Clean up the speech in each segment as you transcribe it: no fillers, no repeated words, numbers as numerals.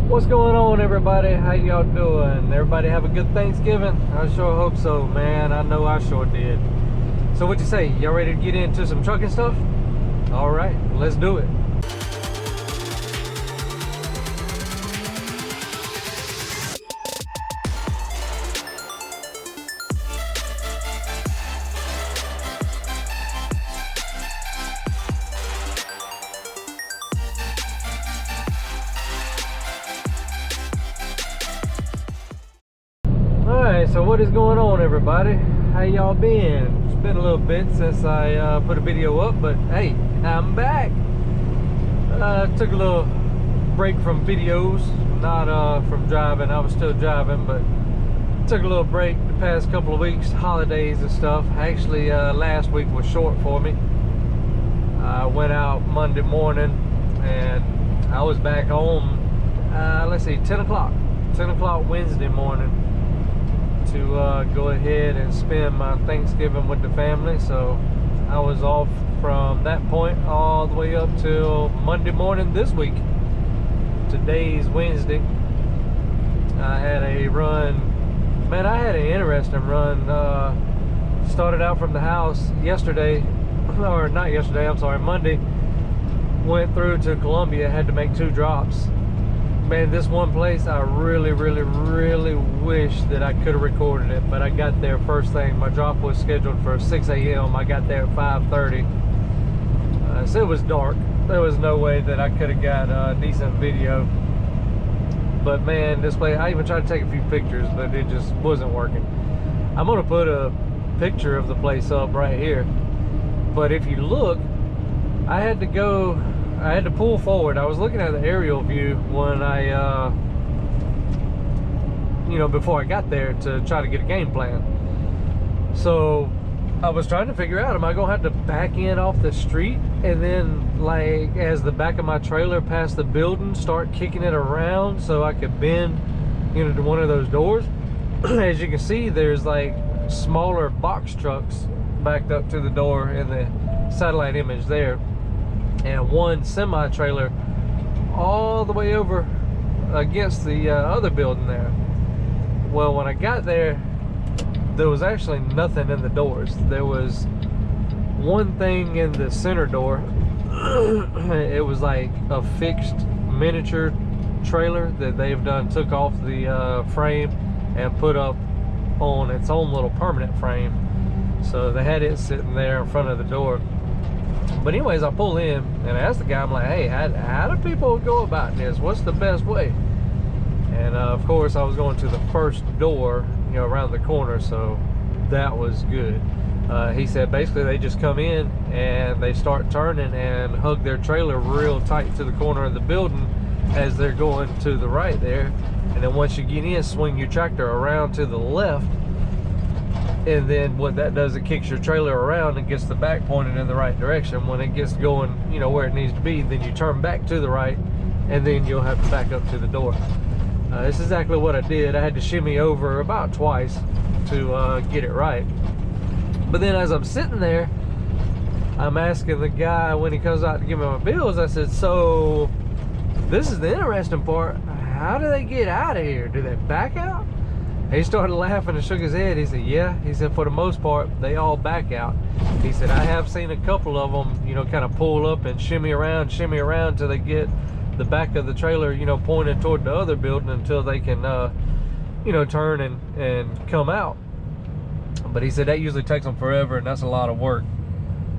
What's going on, everybody? How y'all doing? Everybody have a good Thanksgiving? I sure hope so, man. I know I sure did. So what you say? Y'all ready to get into some trucking stuff? All right, let's do it. So what is going on, everybody? How y'all been? It's been a little bit since I put a video up, but hey, I'm back. Took a little break from videos, not from driving. I was still driving, but took a little break the past couple of weeks, holidays and stuff. Actually, last week was short for me. I went out Monday morning and I was back home, let's see, 10 o'clock Wednesday morning, to go ahead and spend my Thanksgiving with the family. So I was off from that point all the way up till Monday morning this week. Today's Wednesday. I had a run, man, I had an interesting run. Started out from the house yesterday, or not yesterday, I'm sorry, Monday. Went through to Columbia, had to make 2 drops. Man, this one place, I really wish that I could have recorded it, but I got there first thing. My drop was scheduled for 6 a.m. I got there at 5:30. So it was dark. There was no way that I could have got a decent video. But man, this place, I even tried to take a few pictures, but it just wasn't working. I'm gonna put a picture of the place up right here. But if you look, I had to pull forward. I was looking at the aerial view when I, before I got there to try to get a game plan. So I was trying to figure out, am I gonna have to back in off the street and then, like, as the back of my trailer past the building, start kicking it around so I could bend into one of those doors? As you can see, there's like smaller box trucks backed up to the door in the satellite image there, and one semi-trailer all the way over against the other building there. Well, when I got there, there was actually nothing in the doors. There was one thing in the center door. It was like a fixed miniature trailer that they've took off the frame and put up on its own little permanent frame. So they had it sitting there in front of the door. But anyways, I pull in and I asked the guy, I'm like, hey, how do people go about this? What's the best way? And of course, I was going to the first door, around the corner, so that was good. He said basically they just come in and they start turning and hug their trailer real tight to the corner of the building as they're going to the right there. And then once you get in, swing your tractor around to the left. And then what that does, it kicks your trailer around and gets the back pointed in the right direction. When it gets going, where it needs to be, then you turn back to the right, and then you'll have to back up to the door. This is exactly what I did. I had to shimmy over about twice to get it right. But then as I'm sitting there, I'm asking the guy when he comes out to give me my bills, I said, so this is the interesting part. How do they get out of here? Do they back out? He started laughing and shook his head. He said, yeah. He said, for the most part, they all back out. He said, I have seen a couple of them, kind of pull up and shimmy around till they get the back of the trailer, pointed toward the other building until they can, turn and come out. But he said that usually takes them forever, and that's a lot of work.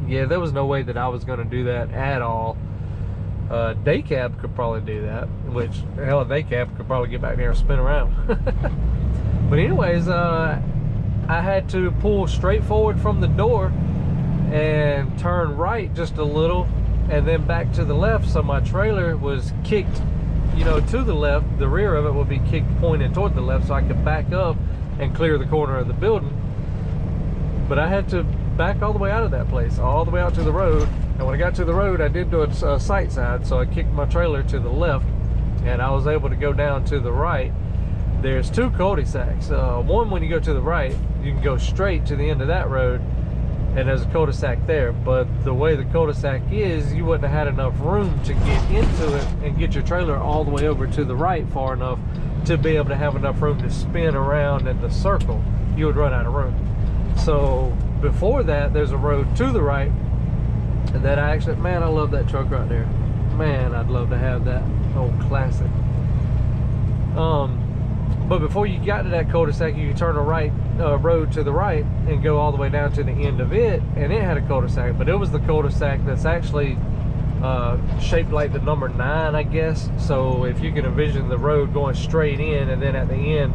Yeah, there was no way that I was going to do that at all. Day cab could probably do that, which, hell, a day cab could probably get back there and spin around. But anyways, I had to pull straight forward from the door and turn right just a little and then back to the left, so my trailer was kicked, to the left. The rear of it would be kicked pointed toward the left so I could back up and clear the corner of the building. But I had to back all the way out of that place, all the way out to the road. And when I got to the road, I did do a sight side, so I kicked my trailer to the left and I was able to go down to the right. There's 2 cul-de-sacs. One, when you go to the right, you can go straight to the end of that road, and there's a cul-de-sac there. But the way the cul-de-sac is, you wouldn't have had enough room to get into it and get your trailer all the way over to the right far enough to be able to have enough room to spin around in the circle. You would run out of room. So before that, there's a road to the right that I actually, man, I love that truck right there. Man, I'd love to have that old classic. But before you got to that cul-de-sac, you could turn a right road to the right and go all the way down to the end of it, and it had a cul-de-sac. But it was the cul-de-sac that's actually shaped like the number 9, I guess. So if you can envision the road going straight in, and then at the end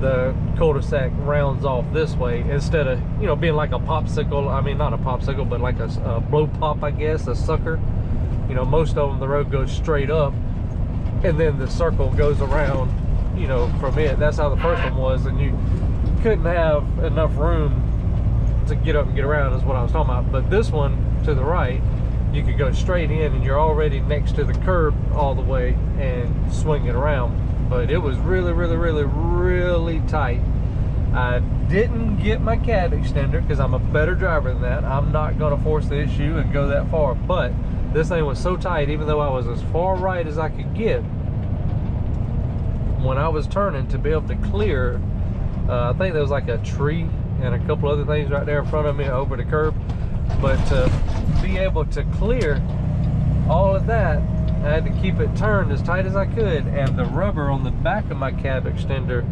the cul-de-sac rounds off this way, instead of, you know, being like a popsicle. I mean, not a popsicle, but like a blow pop, I guess, a sucker. You know, most of them, the road goes straight up and then the circle goes around, you know, from it. That's how the first one was, and you couldn't have enough room to get up and get around, is what I was talking about. But this one to the right, you could go straight in and you're already next to the curb all the way and swing it around. But it was really, really, really, really tight. I didn't get my cab extender because I'm a better driver than that. I'm not going to force the issue and go that far. But this thing was so tight, even though I was as far right as I could get, when I was turning to be able to clear, I think there was like a tree and a couple other things right there in front of me over the curb. But to be able to clear all of that, I had to keep it turned as tight as I could, and the rubber on the back of my cab extender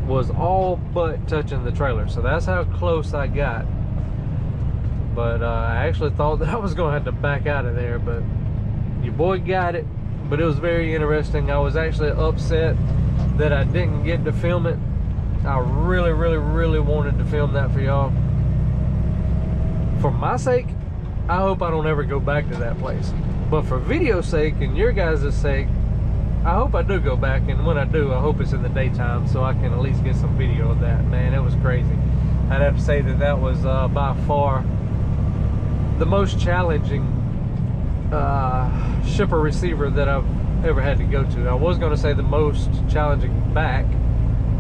was all but touching the trailer. So that's how close I got. But I actually thought that I was going to have to back out of there, but your boy got it. But it was very interesting. I was actually upset that I didn't get to film it. I really, really, really wanted to film that for y'all. For my sake, I hope I don't ever go back to that place. But for video's sake and your guys' sake, I hope I do go back. And when I do, I hope it's in the daytime so I can at least get some video of that. Man, it was crazy. I'd have to say that that was by far the most challenging shipper receiver that I've ever had to go to. I was going to say the most challenging back,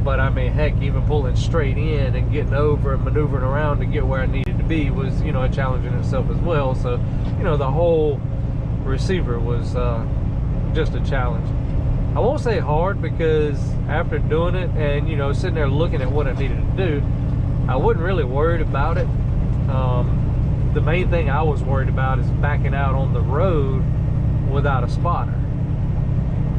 but I mean, heck, even pulling straight in and getting over and maneuvering around to get where I needed to be was, you know, a challenge in itself as well. So, you know, the whole receiver was just a challenge. I won't say hard, because after doing it and, you know, sitting there looking at what I needed to do, I wasn't really worried about it. The main thing I was worried about is backing out on the road without a spotter.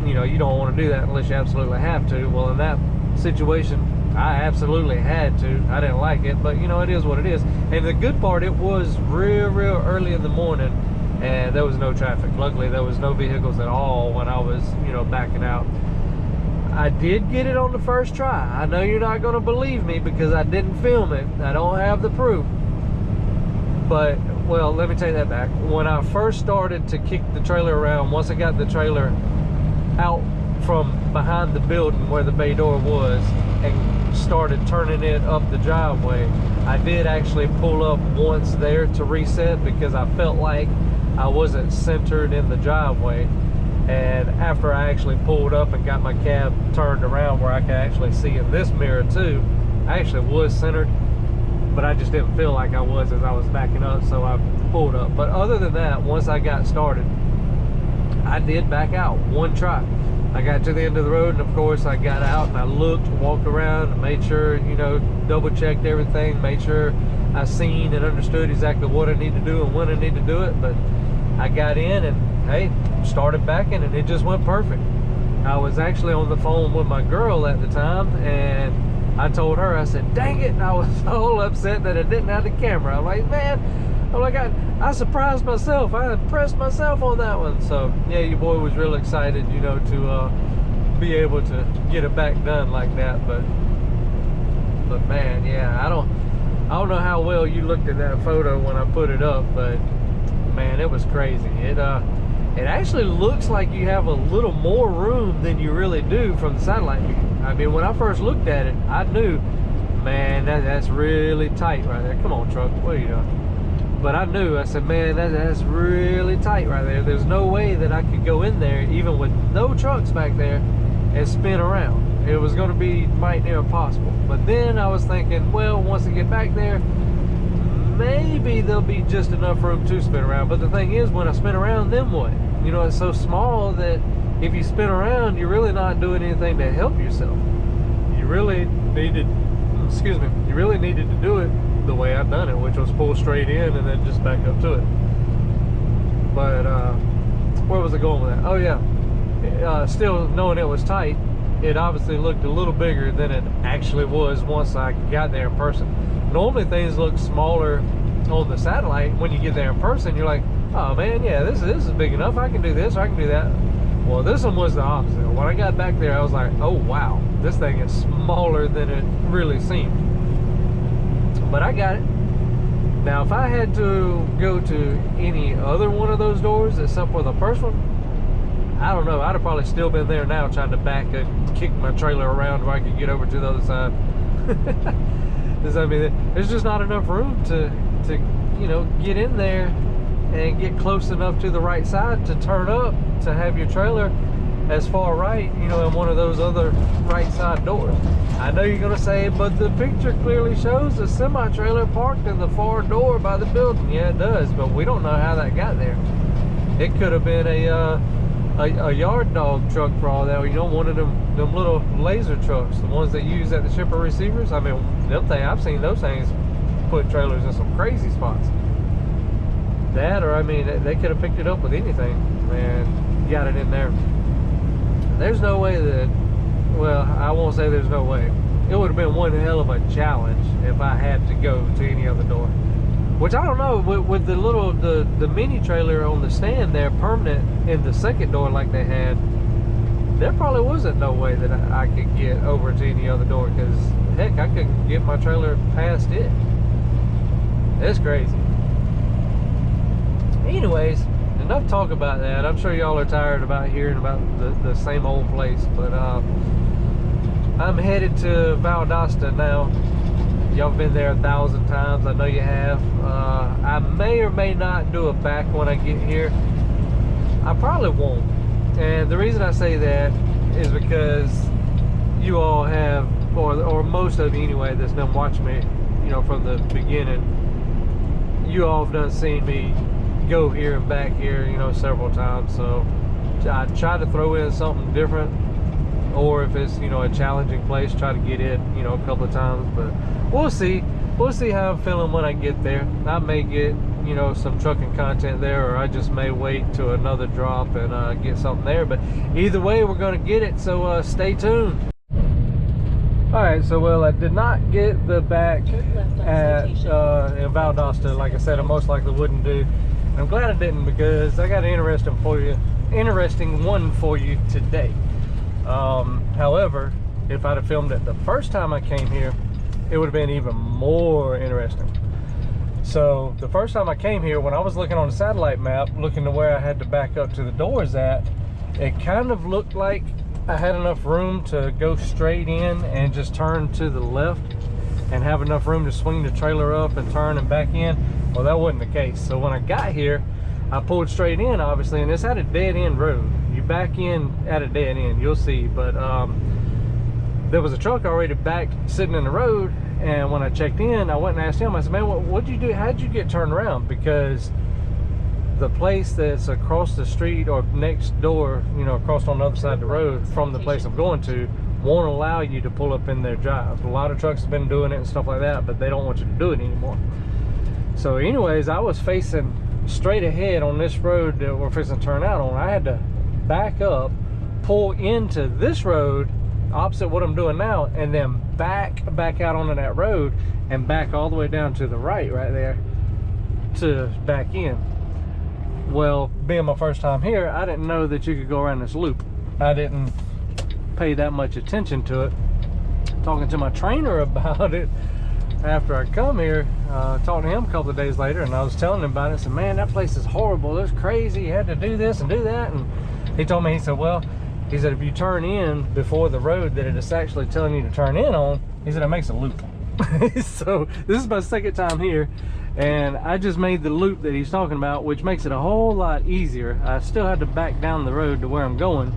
You know, you don't want to do that unless you absolutely have to. Well, in that situation, I absolutely had to. I didn't like it, but you know, it is what it is. And the good part, it was real early in the morning, and there was no traffic. Luckily, there was no vehicles at all when I was, you know, backing out. I did get it on the first try. I know you're not going to believe me because I didn't film it. I don't have the proof. But, well, let me take that back. When I first started to kick the trailer around, once I got the trailer out from behind the building where the bay door was and started turning it up the driveway, I did actually pull up once there to reset because I felt like I wasn't centered in the driveway. And after I actually pulled up and got my cab turned around where I could actually see in this mirror too, I actually was centered, but I just didn't feel like I was as I was backing up, so I pulled up. But other than that, once I got started, I did back out one try. I got to the end of the road, and of course I got out and I looked, walked around, and made sure, you know, double checked everything, made sure I seen and understood exactly what I need to do and when I need to do it. But I got in and, hey, started backing, and it just went perfect. I was actually on the phone with my girl at the time, and I told her, I said, dang it, and I was so upset that I didn't have the camera. I'm like, man, I surprised myself. I impressed myself on that one. So, yeah, your boy was real excited, you know, to be able to get it back done like that. But man, yeah, I don't know how well you looked at that photo when I put it up, but man, it was crazy. It actually looks like you have a little more room than you really do from the satellite view. I mean, when I first looked at it, I knew, man, that's really tight right there. Come on, truck, what are you doing? But I knew, I said, man, that's really tight right there. There's no way that I could go in there, even with no trucks back there, and spin around. It was going to be mighty near impossible. But then I was thinking, well, once I get back there, maybe there'll be just enough room to spin around. But the thing is, when I spin around, then what? You know, it's so small that if you spin around, you're really not doing anything to help yourself. You really needed, excuse me, you really needed to do it the way I've done it, which was pull straight in and then just back up to it. But where was I going with that? Oh yeah, still knowing it was tight, it obviously looked a little bigger than it actually was once I got there in person. Normally things look smaller on the satellite. When you get there in person, you're like, oh man, yeah, this is big enough. I can do this, or I can do that. Well, this one was the opposite. When I got back there, I was like, oh wow, this thing is smaller than it really seemed. But I got it. Now, if I had to go to any other one of those doors except for the first one, I don't know, I'd have probably still been there now trying to back and kick my trailer around where I could get over to the other side. I mean, there's just not enough room to you know, get in there and get close enough to the right side to turn up to have your trailer as far right, you know, in one of those other right side doors. I know you're gonna say, but the picture clearly shows a semi-trailer parked in the far door by the building. Yeah, it does, but we don't know how that got there. It could have been a yard dog truck for all that, you know, one of them little laser trucks, the ones they use at the shipper receivers. I mean, them things, I've seen those things put trailers in some crazy spots. That, or I mean, they could have picked it up with anything and got it in there. There's no way that, well, I won't say there's no way. It would have been one hell of a challenge if I had to go to any other door. Which I don't know, with the little, the mini trailer on the stand there, permanent in the second door like they had, there probably wasn't no way that I could get over to any other door, because heck, I couldn't get my trailer past it. It's crazy. Anyways, enough talk about that. I'm sure y'all are tired about hearing about the same old place, but I'm headed to Valdosta now. Y'all been there 1,000 times, I know you have. I may or may not do a back when I get here. I probably won't. And the reason I say that is because you all have, or most of you anyway, that's been watching me, you know, from the beginning, you all have done seen me go here and back here, you know, several times. So I try to throw in something different, or if it's, you know, a challenging place, try to get it, you know, a couple of times. But we'll see how I'm feeling when I get there. I may get, you know, some trucking content there, or I just may wait to another drop and get something there. But either way, we're going to get it, so stay tuned. Alright, so well, I did not get the back at in Valdosta. Like I said, I most likely wouldn't do. I'm glad I didn't, because I got an interesting one for you today. However, if I'd have filmed it the first time I came here, it would have been even more interesting. So the first time I came here, when I was looking on the satellite map, looking to where I had to back up to the doors at, it kind of looked like I had enough room to go straight in and just turn to the left and have enough room to swing the trailer up and turn and back in. Well, that wasn't the case. So when I got here, I pulled straight in, obviously, and it's at a dead end road. You back in at a dead end, you'll see. But there was a truck already back sitting in the road, and when I checked in, I went and asked him, I said, man, what'd you do? How'd you get turned around? Because the place that's across the street or next door, you know, across on the other side of the road from the place I'm going to, won't allow you to pull up in their drive. A lot of trucks have been doing it and stuff like that, but they don't want you to do it anymore. So anyways, I was facing straight ahead on this road that we're fixing to turn out on. I had to back up, pull into this road opposite what I'm doing now, and then back out onto that road and back all the way down to the right there to back in. Well, being my first time here, I didn't know that you could go around this loop. I didn't pay that much attention to it. Talking to my trainer about it after I come here, talked to him a couple of days later, and I was telling him about it. I said, man, that place is horrible, it's crazy, you had to do this and do that. And he told me, he said, well, he said, if you turn in before the road that it is actually telling you to turn in on, he said, it makes a loop. So this is my second time here, and I just made the loop that he's talking about, which makes it a whole lot easier. I still had to back down the road to where I'm going,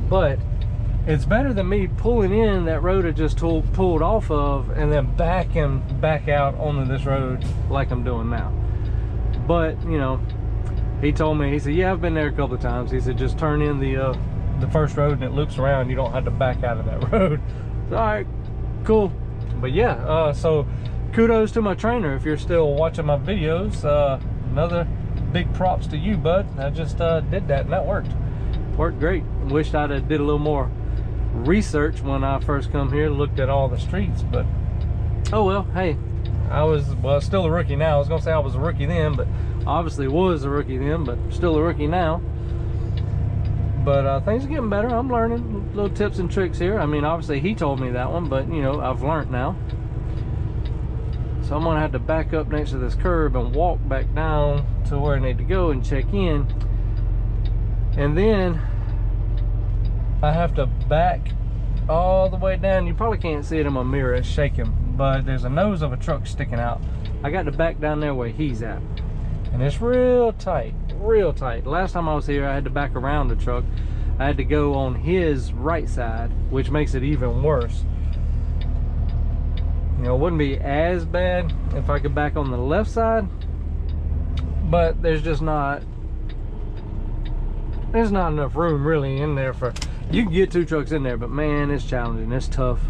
but It's better than me pulling in that road I just pulled off of and then backing back out onto this road like I'm doing now. But, you know, he told me, he said, yeah, I've been there a couple of times. He said, just turn in the first road and it loops around. You don't have to back out of that road. So, all right, cool. But yeah, so kudos to my trainer. If you're still watching my videos, another big props to you, bud. I just did that and that worked great. Wished I'd have did a little more research when I first come here, looked at all the streets, but oh well. Hey, I was, well, still a rookie now. I was gonna say I was a rookie then, but obviously was a rookie then, but still a rookie now. But things are getting better. I'm learning little tips and tricks here. I mean, obviously he told me that one, but you know, I've learned now. So I'm gonna have to back up next to this curb and walk back down to where I need to go and check in. And then I have to back all the way down. You probably can't see it in my mirror, it's shaking, but there's a nose of a truck sticking out. I got to back down there where he's at. And it's real tight, real tight. Last time I was here, I had to back around the truck. I had to go on his right side, which makes it even worse. You know, it wouldn't be as bad if I could back on the left side, but there's not enough room really in there for, you can get 2 trucks in there, but man, it's challenging, it's tough.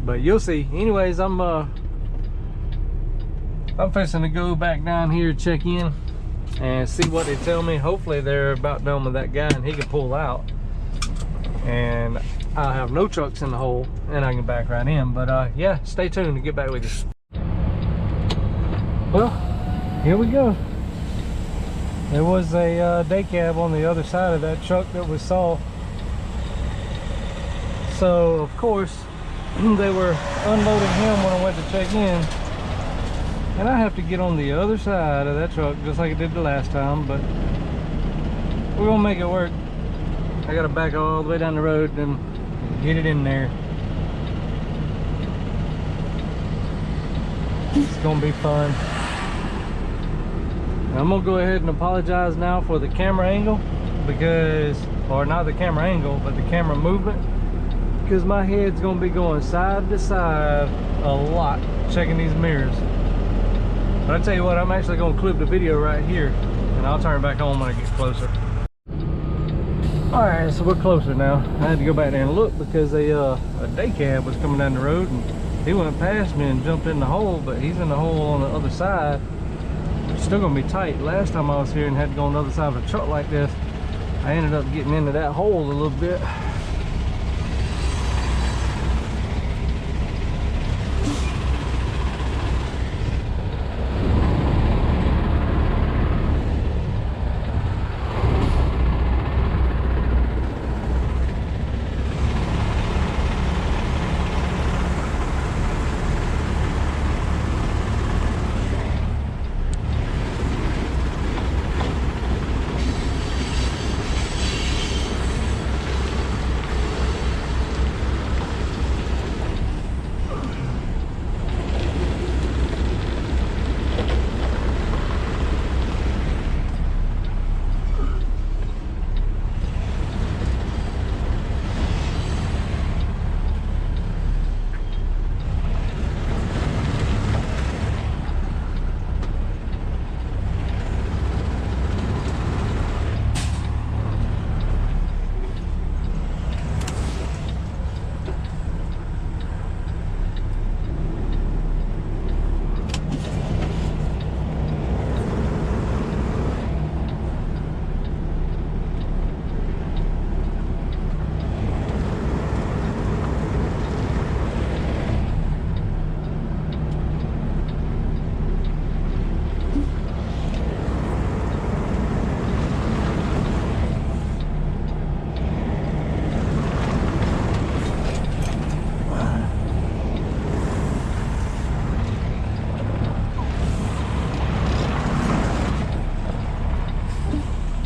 But you'll see. Anyways, I'm fixing to go back down here, check in, and see what they tell me. Hopefully they're about done with that guy and he can pull out, and I'll have no trucks in the hole and I can back right in. But yeah, stay tuned to get back with you. Well, here we go. There was a day cab on the other side of that truck that we saw. So of course they were unloading him when I went to check in, and I have to get on the other side of that truck just like I did the last time, but we're gonna make it work. I gotta back all the way down the road and get it in there. It's gonna be fun. I'm gonna go ahead and apologize now for the camera angle, because, or not the camera angle, but the camera movement, because my head's gonna be going side to side a lot checking these mirrors. But I tell you what, I'm actually gonna clip the video right here and I'll turn it back on when I get closer. All right, so we're closer now. I had to go back there and look because a day cab was coming down the road and he went past me and jumped in the hole, but he's in the hole on the other side. It's still gonna be tight. Last time I was here and had to go on the other side of a truck like this, I ended up getting into that hole a little bit.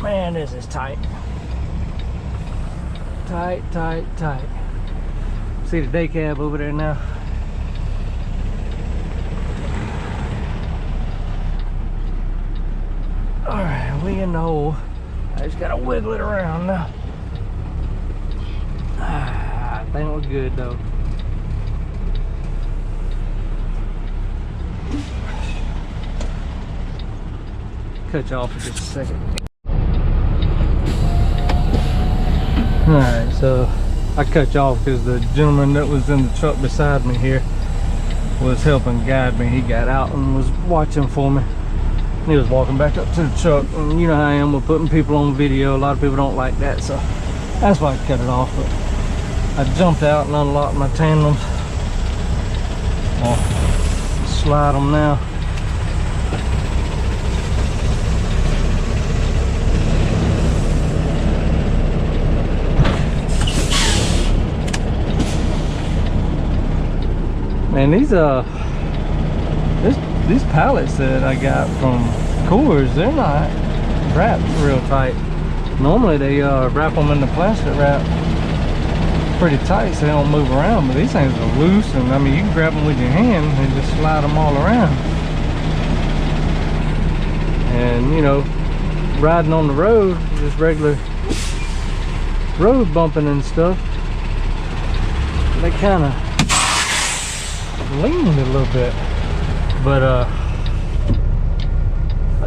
Man, this is tight. Tight, tight, tight. See the day cab over there now? Alright, we in the hole. I just gotta wiggle it around now. They don't look good though. Cut you off for just a second. Alright, so I cut you off because the gentleman that was in the truck beside me here was helping guide me. He got out and was watching for me. He was walking back up to the truck, and you know how I am with putting people on video. A lot of people don't like that, so that's why I cut it off. But I jumped out and unlocked my tandems. I'll slide them now. And these pallets that I got from Coors, they're not wrapped real tight. Normally they wrap them in the plastic wrap pretty tight so they don't move around, but these things are loose, and I mean you can grab them with your hand and just slide them all around. And you know, riding on the road, just regular road bumping and stuff, they kind of leaned a little bit, but I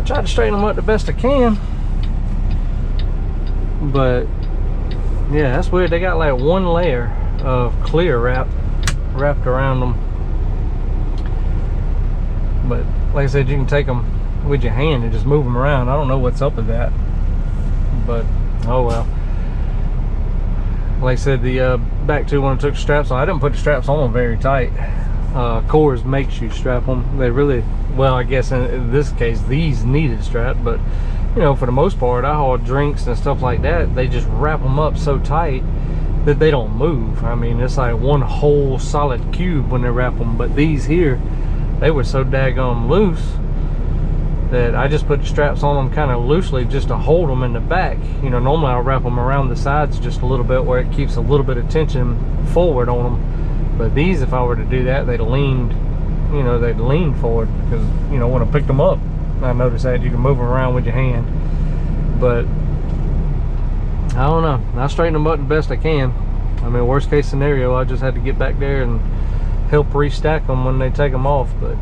tried to straighten them up the best I can. But yeah, that's weird. They got like one layer of clear wrapped around them, but like I said, you can take them with your hand and just move them around. I don't know what's up with that, but oh well. Like I said, the back to when I took the straps on, I didn't put the straps on them very tight. Coors makes you strap them. They really, well, I guess in this case these needed strap, but you know, for the most part I haul drinks and stuff like that, they just wrap them up so tight that they don't move. I mean, it's like one whole solid cube when they wrap them, but these here, they were so daggone loose that I just put the straps on them kind of loosely just to hold them in the back. You know, normally I'll wrap them around the sides just a little bit where it keeps a little bit of tension forward on them. But these, if I were to do that, they'd leaned, you know, they'd lean forward, because, you know, when I picked them up, I noticed that you can move them around with your hand. But I don't know. I straighten them up the best I can. I mean, worst case scenario, I just had to get back there and help restack them when they take them off. But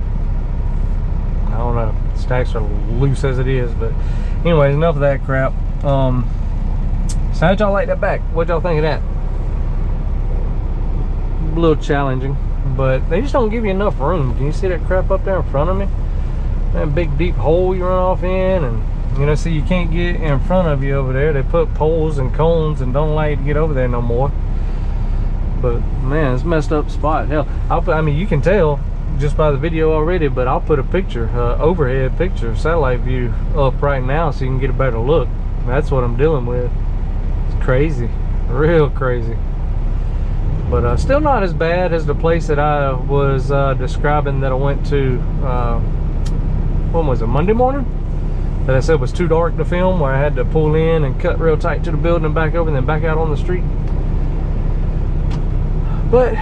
I don't know. Stacks are loose as it is. But anyways, enough of that crap. So how'd y'all like that back? What'd y'all think of that? A little challenging, but they just don't give you enough room. Can you see that crap up there in front of me? That big deep hole you run off in, and you know, see, you can't get in front of you over there. They put poles and cones and don't allow you to get over there no more. But man, it's a messed up spot. Hell, I mean, you can tell just by the video already, but I'll put a picture, overhead picture, satellite view up right now so you can get a better look. That's what I'm dealing with. It's crazy, real crazy. But still not as bad as the place that I was describing that I went to, when was it, Monday morning? That I said was too dark to film, where I had to pull in and cut real tight to the building and back over and then back out on the street. But,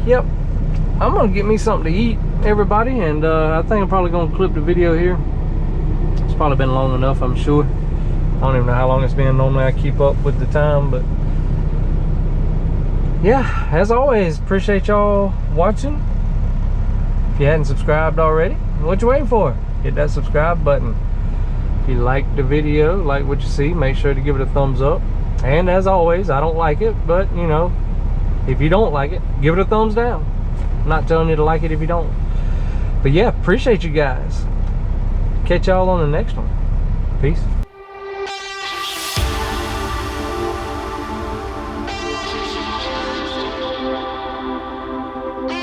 yep, I'm going to get me something to eat, everybody, and I think I'm probably going to clip the video here. It's probably been long enough, I'm sure. I don't even know how long it's been. Normally I keep up with the time, but yeah, as always, appreciate y'all watching. If you hadn't subscribed already, what you waiting for? Hit that subscribe button. If you like the video, like what you see, make sure to give it a thumbs up. And as always, I don't like it, but you know, if you don't like it, give it a thumbs down. I'm not telling you to like it if you don't. But yeah, appreciate you guys. Catch y'all on the next one. Peace.